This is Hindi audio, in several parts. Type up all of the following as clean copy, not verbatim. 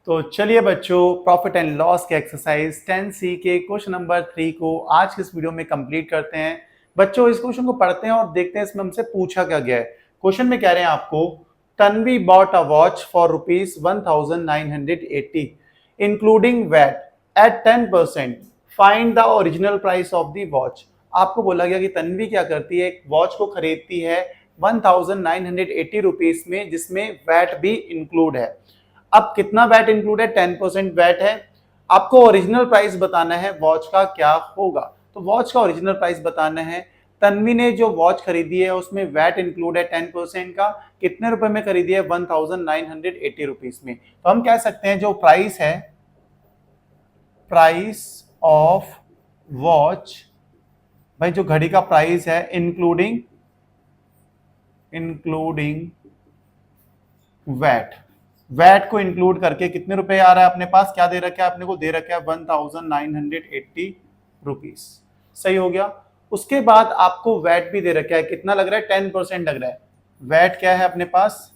तो चलिए बच्चों, प्रॉफिट एंड लॉस के एक्सरसाइज 10C के क्वेश्चन नंबर 3 को आज के इस वीडियो में कंप्लीट करते हैं। बच्चों, इस क्वेश्चन को पढ़ते हैं और देखते हैं इसमें हमसे पूछा क्या गया है। क्वेश्चन में कह रहे हैं आपको, Tanvi bought a watch for ₹1980 including VAT at 10%, find the original price of the watch. आपको बोला गया कि तन्वी क्या करती है, एक वॉच को खरीदती है 1980 रुपीज में, जिसमें वैट भी इंक्लूड है। अब कितना वैट इंक्लूड है? 10% वैट है। आपको ओरिजिनल प्राइस बताना है वॉच का क्या होगा। तो वॉच का ओरिजिनल प्राइस बताना है। तन्वी ने जो वॉच खरीदी है उसमें वैट इंक्लूड है 10% का। कितने रुपए में खरीदी है? 1980 रुपीज में। तो हम कह सकते हैं जो प्राइस है, प्राइस ऑफ वॉच, भाई जो घड़ी का प्राइस है इंक्लूडिंग वैट, वैट को इंक्लूड करके कितने रुपए आ रहा है अपने पास? क्या दे रखा है अपने को? दे रखा है 1980 रुपीज। सही हो गया। उसके बाद आपको वैट भी दे रखा है। कितना लग रहा है? 10% लग रहा है। वैट क्या है अपने पास?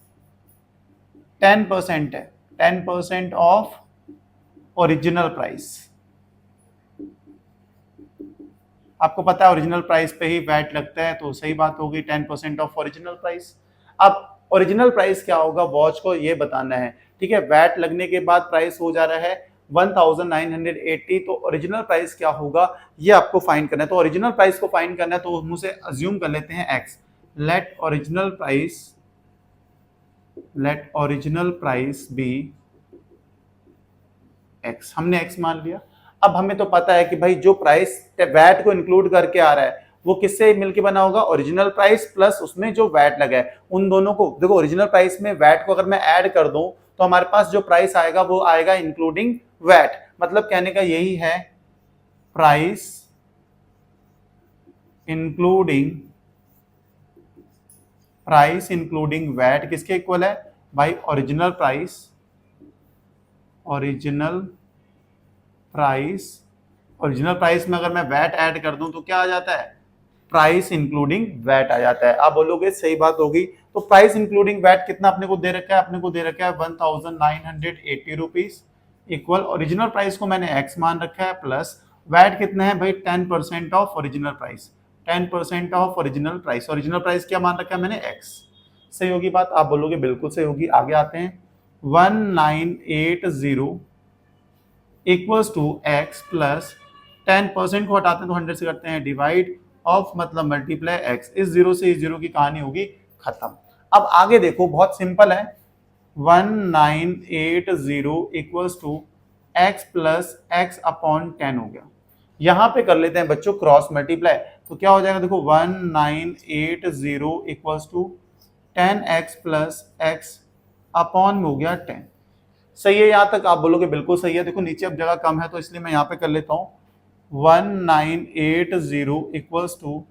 10% है। 10% ऑफ ओरिजिनल प्राइस। आपको पता है ओरिजिनल प्राइस पे ही वैट लगता है, तो सही बात होगी 10% ऑफ ओरिजिनल प्राइस। अब ओरिजिनल प्राइस क्या होगा वॉच को, ये बताना है। ठीक है, वैट लगने के बाद प्राइस हो जा रहा है 1980, तो ओरिजिनल प्राइस क्या होगा ये आपको फाइंड करना है। तो ओरिजिनल प्राइस को फाइंड करना है तो हम उसे अज्यूम कर लेते हैं x. Let original price be x. हमने एक्स मान लिया। अब हमें तो पता है कि भाई जो प्राइस वैट को इंक्लूड करके आ रहा है वो किससे मिलके बना होगा? ओरिजिनल प्राइस प्लस उसमें जो वैट लगा है, उन दोनों को देखो। ओरिजिनल प्राइस में वैट को अगर मैं ऐड कर दूं तो हमारे पास जो प्राइस आएगा वो आएगा इंक्लूडिंग वैट। मतलब कहने का यही है, प्राइस इंक्लूडिंग वैट किसके इक्वल है भाई? ओरिजिनल प्राइस में अगर मैं वैट ऐड कर दूं तो क्या आ जाता है? प्राइस इंक्लूडिंग वैट आ जाता है। आप बोलोगे सही बात होगी। तो प्राइस इंक्लूडिंग वैट कितना अपने को दे रखा है? अपने को दे रखा है 1980 रुपीज इक्वल ओरिजिनल प्राइस को मैंने एक्स मान रखा है, प्लस वैट कितना है भाई? 10% of original price. 10% of original price. Original price क्या मान रखा है मैंने? एक्स। सही होगी बात? आप बोलोगे बिल्कुल सही होगी। आगे आते हैं। 1980 इक्वल्स टू एक्स प्लस 10% को हटाते हैं तो 100 से करते हैं डिवाइड ऑफ, मतलब मल्टीप्लाई एक्स। इस जीरो से इस जीरो की कहानी होगी खत्म। अब आगे देखो, बहुत सिंपल है। 1980 equals to x plus x upon 10 हो गया। यहां पे कर लेते हैं बच्चों क्रॉस मल्टीप्लाई। तो क्या हो जाएगा देखो, 1980 equals to 10x plus x upon में हो गया 10। सही है यहां तक? आप बोलोगे बिल्कुल सही है। देखो नीचे अब जगह कम है तो इसलिए मैं यहां पे कर लेता हूं 1980 इक्वल्स टू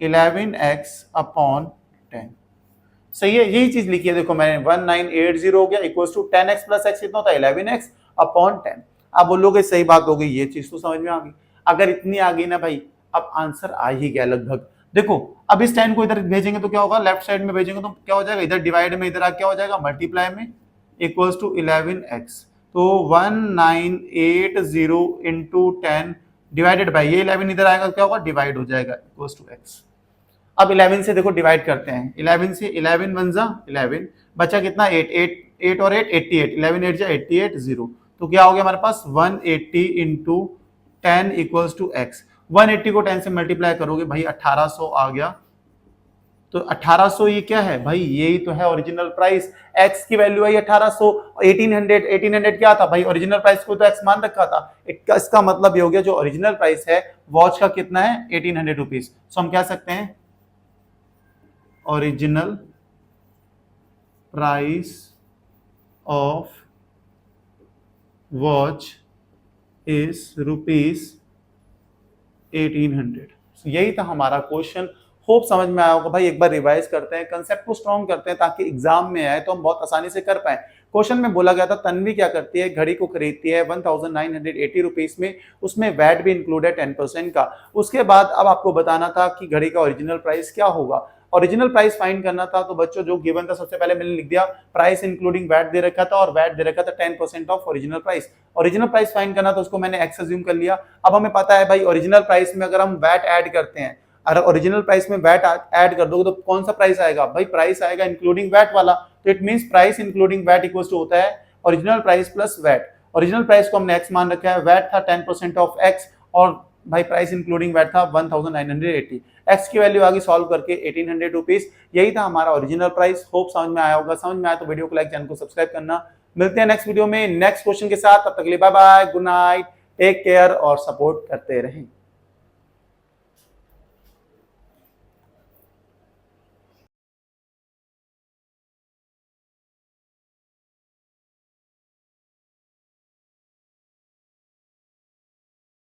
11x अपॉन 10। सही है, यही चीज लिखी है। देखो मैंने 1980 हो गया equals to 10x plus x कितना होता है? 11x upon 10। आप बोलोगे सही बात हो गई, ये चीज तो समझ में आ गई। अगर इतनी आ गई ना भाई, अब आंसर आ ही गया लगभग। देखो अब इस 10 को इधर भेजेंगे तो क्या होगा? लेफ्ट साइड में भेजेंगे तो क्या हो जाएगा? इधर डिवाइड में, इधर क्या हो जाएगा? मल्टीप्लाई में, इक्वल्स टू 11x। तो 1980 इंटू 10 डिवाइडेड बाई ये 11 इधर आएगा, क्या होगा? डिवाइड हो जाएगा, इक्वल्स टू x। अब 11 से देखो डिवाइड करते हैं। 11 से 11 वन जा 11, बचा कितना? 8 8 8 और 8 88। 11 8 जा 88 0। तो क्या हो गया हमारे पास? 180 इंटू 10 इक्वल्स टू एक्स। 180 को 10 से मल्टीप्लाई करोगे भाई 1800 आ गया। तो 1800 ये क्या है भाई? यही तो है ओरिजिनल प्राइस। एक्स की वैल्यू आई 1800। 1800 क्या था भाई? ओरिजिनल प्राइस को तो एक्स मान रखा था। इसका मतलब ये हो गया जो ओरिजिनल प्राइस है वॉच का कितना है? 1800 रुपीज। सो हम कह सकते हैं original price of watch is ₹1800। यही था हमारा क्वेश्चन। होप समझ में आया होगा भाई। एक बार रिवाइज करते हैं, कंसेप्ट को स्ट्रॉन्ग करते हैं ताकि एग्जाम में आए तो हम बहुत आसानी से कर पाए। क्वेश्चन में बोला गया था तन्वी क्या करती है, घड़ी को खरीदती है 1980 रुपीज में, उसमें वैट भी इंक्लूड है 10% का। उसके बाद अब आपको बताना था कि घड़ी का ओरिजिनल प्राइस क्या होगा। ओरिजिनल प्राइस फाइंड करना था तो बच्चों जो गिवन था सबसे पहले मैंने लिख दिया प्राइस इंक्लूडिंग वैट दे रखा था और वैट दे रखा था 10% of original price. Original price find करना था उसको मैंने एक्स अज्यूम कर लिया। अब हमें पता है भाई ओरिजिनल प्राइस में अगर हम वैट ऐड करते हैं, अगर ओरिजिनल प्राइस में वैट ऐड कर दोगे तो कौन सा प्राइस आएगा भाई, प्राइस आएगा इंक्लूडिंग वैट वाला। तो it means price including VAT equals to होता है original price plus VAT. Original price को हमने एक्स मान रखा है, वैट था 10% ऑफ एक्स और भाई प्राइस इंक्लूडिंग वैट था 1980। एक्स की वैल्यू आगे सॉल्व करके 1800 रुपीज, यही था हमारा ओरिजिनल प्राइस। होप समझ में आया होगा, समझ में आया तो वीडियो को लाइक, चैनल को सब्सक्राइब करना। मिलते हैं नेक्स्ट वीडियो में नेक्स्ट क्वेश्चन के साथ, तब तक के लिए bye bye, good night, take care और सपोर्ट करते रहें।